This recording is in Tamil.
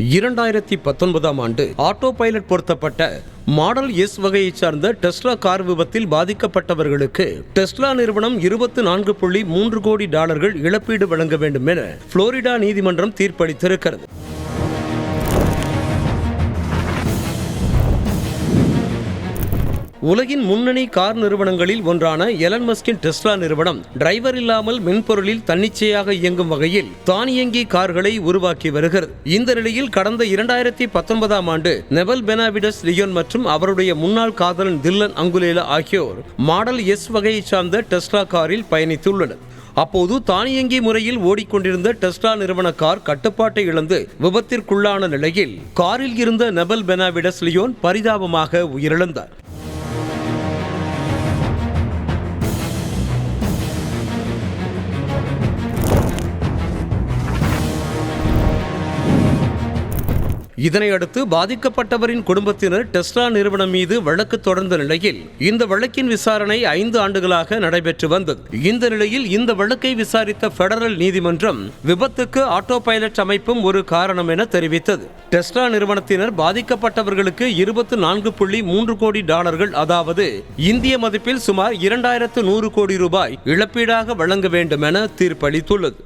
2019ஆம் ஆண்டு ஆட்டோ பைலட் பொருத்தப்பட்ட மாடல் எஸ் வகையைச் சார்ந்த டெஸ்லா கார் விபத்தில் பாதிக்கப்பட்டவர்களுக்கு டெஸ்லா நிறுவனம் $24.3 கோடி இழப்பீடு வழங்க வேண்டும் என புளோரிடா நீதிமன்றம் தீர்ப்பளித்திருக்கிறது. உலகின் முன்னணி கார் நிறுவனங்களில் ஒன்றான எலன் மஸ்கின் டெஸ்லா நிறுவனம் டிரைவர் இல்லாமல் மென்பொருளில் தன்னிச்சையாக இயங்கும் வகையில் தானியங்கி கார்களை உருவாக்கி வருகிறது. இந்த நிலையில் கடந்த 2019ஆம் ஆண்டு நெவல் பெனாவிடஸ் லியோன் மற்றும் அவருடைய முன்னாள் காதலன் தில்லன் அங்குலேலா ஆகியோர் மாடல் எஸ் வகையை சார்ந்த டெஸ்லா காரில் பயணித்துள்ளனர். அப்போது தானியங்கி முறையில் ஓடிக்கொண்டிருந்த டெஸ்லா நிறுவன கார் கட்டுப்பாட்டை இழந்து விபத்திற்குள்ளான நிலையில் காரில் இருந்த நெவல் பெனாவிடஸ் லியோன் பரிதாபமாக உயிரிழந்தார். இதனையடுத்து பாதிக்கப்பட்டவரின் குடும்பத்தினர் டெஸ்லா நிறுவனம் மீது வழக்கு தொடர்ந்த நிலையில் இந்த வழக்கின் விசாரணை 5 ஆண்டுகளாக நடைபெற்று வந்தது. இந்த நிலையில் இந்த வழக்கை விசாரித்த பெடரல் நீதிமன்றம் விபத்துக்கு ஆட்டோ பைலட் அமைப்பும் ஒரு காரணம் என தெரிவித்தது. டெஸ்லா நிறுவனத்தினர் பாதிக்கப்பட்டவர்களுக்கு $24.3 கோடி, அதாவது இந்திய மதிப்பில் சுமார் 2100 கோடி ரூபாய் இழப்பீடாக வழங்க வேண்டும் என தீர்ப்பளித்துள்ளது.